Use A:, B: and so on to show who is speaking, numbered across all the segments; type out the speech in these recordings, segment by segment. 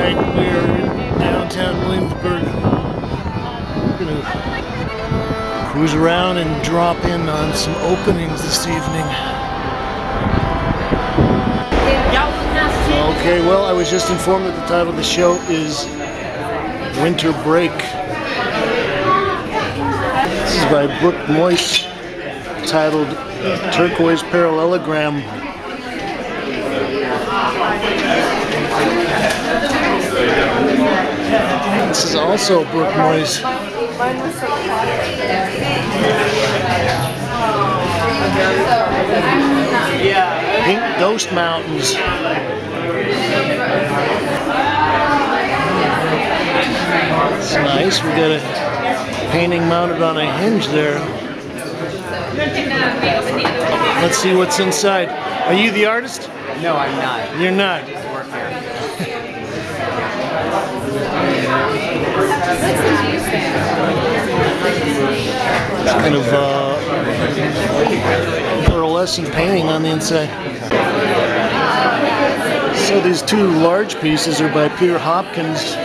A: Alright, we're in downtown Williamsburg. We're gonna cruise around and drop in on some openings this evening. Okay, well, I was just informed that the title of the show is Winter Break. This is by Brooke Moyse, titled Turquoise Parallelogram. This is also Brooke Moyse. Pink Ghost Mountains. It's nice. We got a painting mounted on a hinge there. Let's see what's inside. Are you the artist?
B: No, I'm not.
A: You're not. It's kind of pearlescent painting on the inside. So these two large pieces are by Peter Hopkins,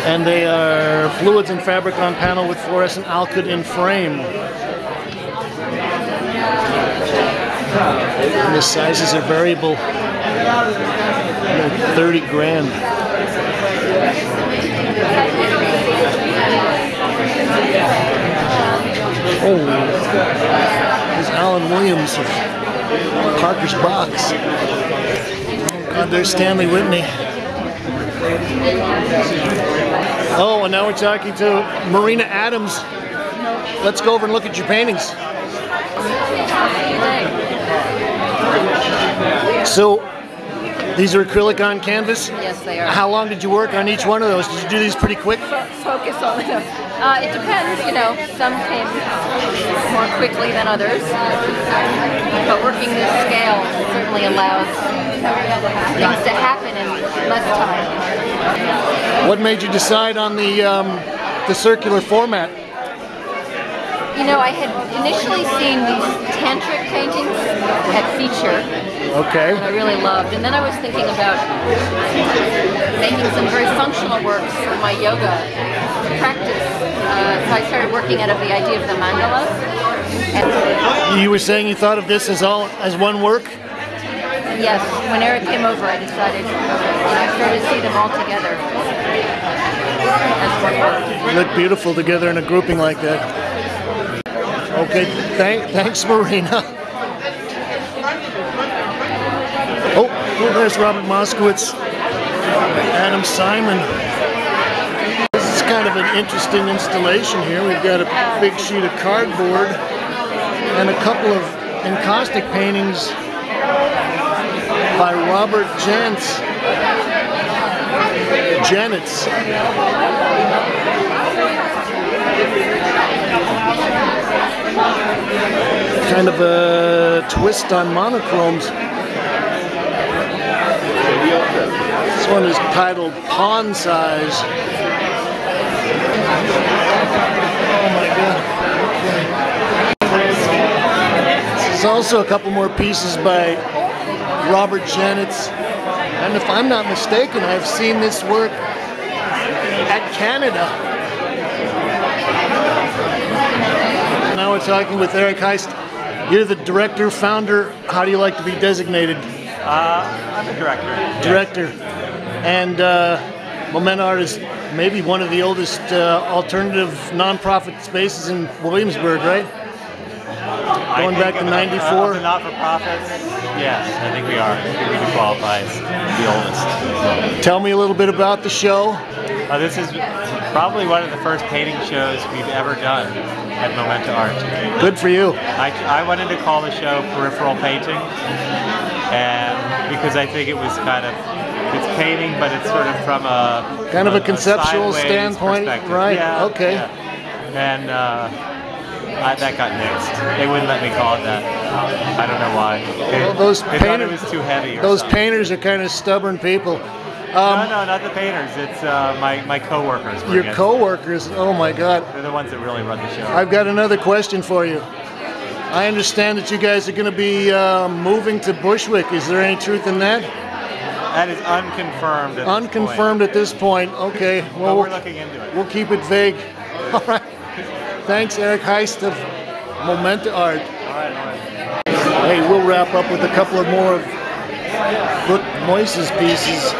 A: and they are fluids and fabric on panel with fluorescent alkyd in frame. And the sizes are variable. 30 grand. Oh, there's Alan Williams of Parker's Box. Oh God, there's Stanley Whitney. Oh, and now we're talking to Marina Adams. Let's go over and look at your paintings. So, these are acrylic on canvas?
C: Yes, they are.
A: How long did you work on each one of those? Did you do these pretty quick?
C: Focus on them. It depends, you know. Some came more quickly than others. But working this scale certainly allows things to happen in less time.
A: What made you decide on the circular format?
C: You know, I had initially seen these tantric paintings at Feature.
A: Okay.
C: That I really loved. And then I was thinking about making some very functional works for my yoga practice. So I started working out of the idea of the mandalas. And
A: you were saying you thought of this as one work?
C: Yes. When Eric came over, I decided, I started to see them all together as one work.
A: They look beautiful together in a grouping like that. Okay, thanks, Marina. Oh, well, there's Robert Moskowitz, Adam Simon. This is kind of an interesting installation here. We've got a big sheet of cardboard and a couple of encaustic paintings by Robert Janitz. Kind of a twist on monochromes. This one is titled Pawn Size. Oh my God. There's also a couple more pieces by Robert Janitz. And if I'm not mistaken, I've seen this work at Canada. Now we're talking with Eric Heist. You're the director, founder. How do you like to be designated?
B: I'm a director.
A: Director. And MOMENTAart is maybe one of the oldest alternative non-profit spaces in Williamsburg, right? Going back to '94.
B: The not-for-profits, yes, I think we are. I think we can qualify as the oldest.
A: Tell me a little bit about the show.
B: This is probably one of the first painting shows we've ever done at MOMENTAart.
A: Good for you.
B: I wanted to call the show Peripheral Painting, and because I think it was kind of, it's painting, but it's sort of from a
A: kind of a conceptual standpoint, right?
B: Yeah,
A: okay.
B: Yeah. And that got nixed. They wouldn't let me call it that. I don't know why.
A: Well, those
B: they thought it was too heavy.
A: Those painters are kind of stubborn people.
B: No, not the painters. It's my co-workers.
A: Your co-workers? Oh my God.
B: They're the ones that really run the show.
A: I've got another question for you. I understand that you guys are going to be moving to Bushwick. Is there any truth in that?
B: That is unconfirmed.
A: Unconfirmed at this point. Okay. Well,
B: we're looking into it.
A: We'll keep it vague. All right. Thanks, Eric Heist of MOMENTAart.
B: All right.
A: Hey, we'll wrap up with a couple of more of Brooke Moyse's pieces.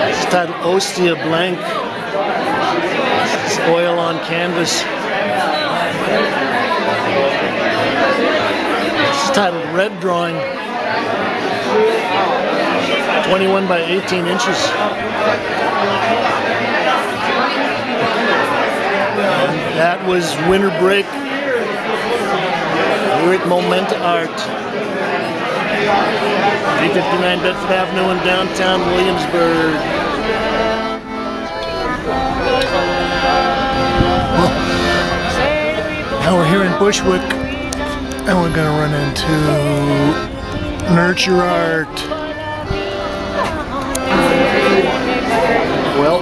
A: It's titled Ostia Blank. It's oil on canvas. It's titled Red Drawing. 21 by 18 inches. And that was Winter Break here at MOMENTAart. 359 Bedford Avenue in downtown Williamsburg. Well, now we're here in Bushwick, and we're going to run into NURTUREart. Well,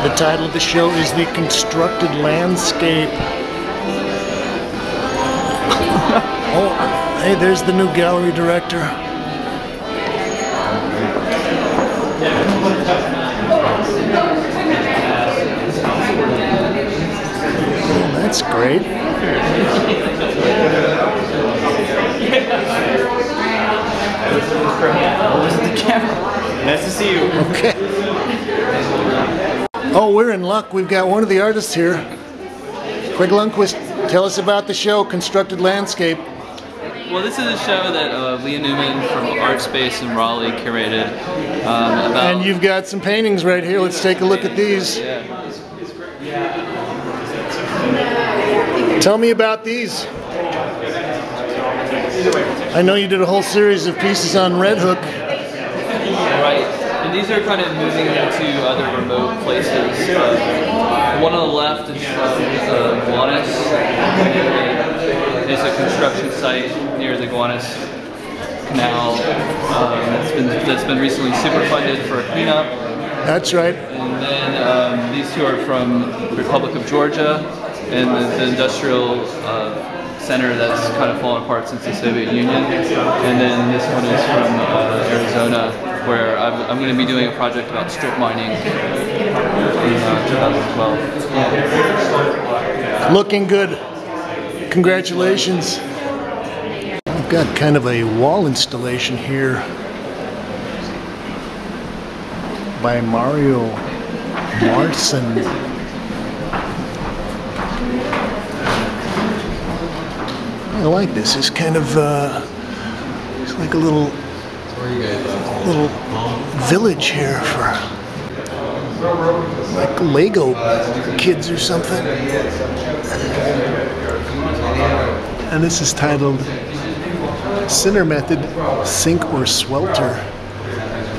A: the title of the show is The Constructed Landscape. Oh, hey, there's the new gallery director. Oh, that's great.
D: The camera. Nice to see you.
A: Okay. Oh, we're in luck. We've got one of the artists here. Craig Lindquist, tell us about the show, Constructed Landscape.
D: Well, this is a show that Lia Newman from Art Space in Raleigh curated.
A: And you've got some paintings right here. Let's take a look at these.
D: Yeah.
A: Tell me about these. I know you did a whole series of pieces on Red Hook.
D: Right. And these are kind of moving into other remote places. One on the left is from Gowanus. It's a construction site near the Gowanus Canal that's been recently super funded for a cleanup.
A: That's right.
D: And then these two are from the Republic of Georgia and the industrial center that's kind of fallen apart since the Soviet Union. And then this one is from Arizona, where I'm going to be doing a project about strip mining in 2012.
A: Looking good. Congratulations. I've got kind of a wall installation here by Mario Marzan. I like this. It's kind of it's like a little village here for like Lego kids or something. And this is titled Sinner Method, Sink or Swelter.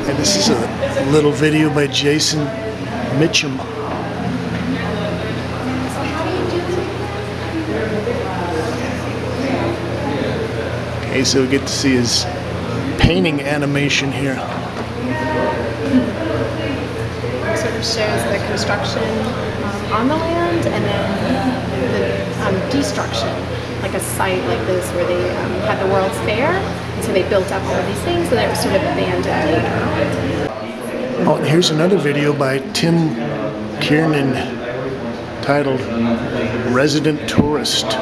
A: And this is a little video by Jason Mitcham. Okay, so we get to see his painting animation here.
E: Sort of shows the construction on the land and then the destruction, like a site like this where they had the World's Fair, and so they built up all of these things, and they were sort of abandoned.
A: Oh, and here's another video by Tim Kiernan titled Resident Tourist.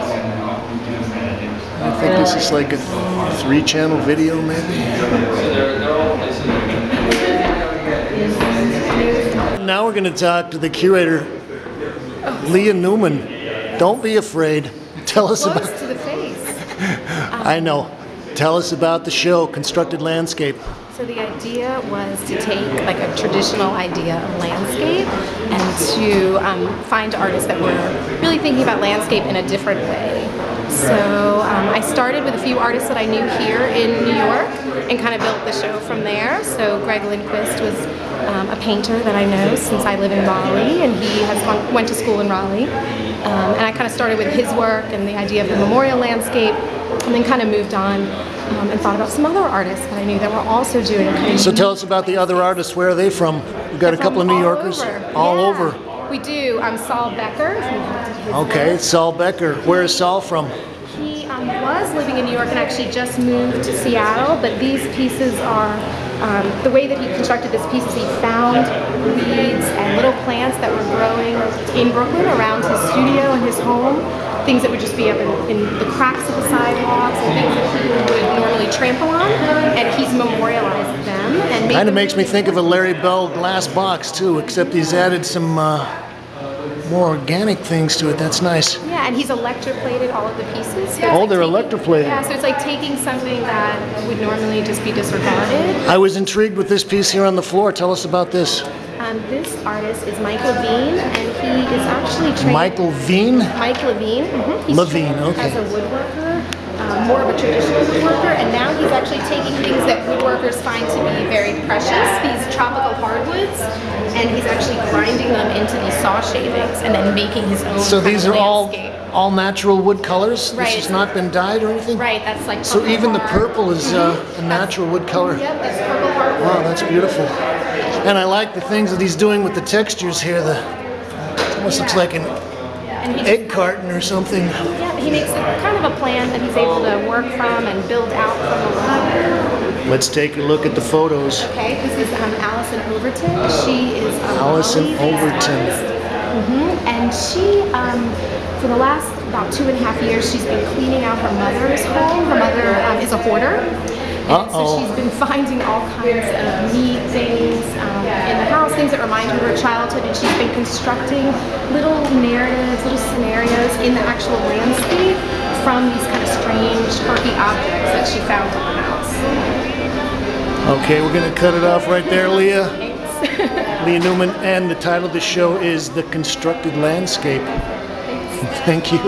A: I think this is like a 3-channel video, maybe. Now we're going to talk to the curator, Lia Newman. Don't be afraid. Tell us about.
E: Close to the face.
A: I know. Tell us about the show, Constructed Landscape.
E: So the idea was to take like a traditional idea of landscape and to find artists that were really thinking about landscape in a different way. So I started with a few artists that I knew here in New York and kind of built the show from there. So Greg Lindquist was a painter that I know since I live in Raleigh, and he went to school in Raleigh. And I kind of started with his work and the idea of the memorial landscape, and then kind of moved on and thought about some other artists that I knew that were also doing it.
A: So tell us about the other artists. Where are they from? We've got a couple of New Yorkers. All over.
E: We do. Saul Becker.
A: Okay, Saul Becker. Where is Saul from?
E: He was living in New York and actually just moved to Seattle, but these pieces are, the way that he constructed this piece is he found weeds and little plants that were growing in Brooklyn around his studio and his home, things that would just be up in the cracks of the sidewalks and things that people would normally trample on, and he's memorialized them. And
A: Kind of makes me think of a Larry Bell glass box too, except he's added some more organic things to it. That's nice.
E: Yeah, and he's electroplated all of the pieces. So
A: Oh, they're electroplated.
E: Yeah, so it's like taking something that would normally just be disregarded.
A: I was intrigued with this piece here on the floor. Tell us about this.
E: This artist is Mike Lavine, and he is actually trained.
A: Mike Lavine?
E: Mike Lavine. He's
A: Lavine,
E: trained
A: okay.
E: as a woodworker, more of a traditional woodworker, and now he's actually taking things that woodworkers find to be very precious, these tropical hardwoods, and he's actually grinding them into these saw shavings and then making his own.
A: So these are
E: landscape.
A: all natural wood colors?
E: Right.
A: This has not been dyed or anything?
E: Right, that's like.
A: So even the
E: bark.
A: purple is a natural wood color?
E: Yep, that's purple hardwood.
A: Wow, that's beautiful. And I like the things that he's doing with the textures here. It almost looks like an
E: And he
A: egg carton or something.
E: Yeah, he makes kind of a plan that he's able to work from and build out from the wood.
A: Let's take a look at the photos.
E: Okay, this is Alison Overton. She is
A: Alison Overton.
E: And she, for the last about 2.5 years, she's been cleaning out her mother's home. Her mother is a hoarder. And so she's been finding all kinds of neat things in the house, things that remind her of her childhood, and she's been constructing little narratives, little scenarios in the actual landscape from these kind of strange, quirky objects that she found in the house.
A: Okay, we're going to cut it off right there, Lia. Lia Newman, and the title of the show is The Constructed Landscape. Thank you.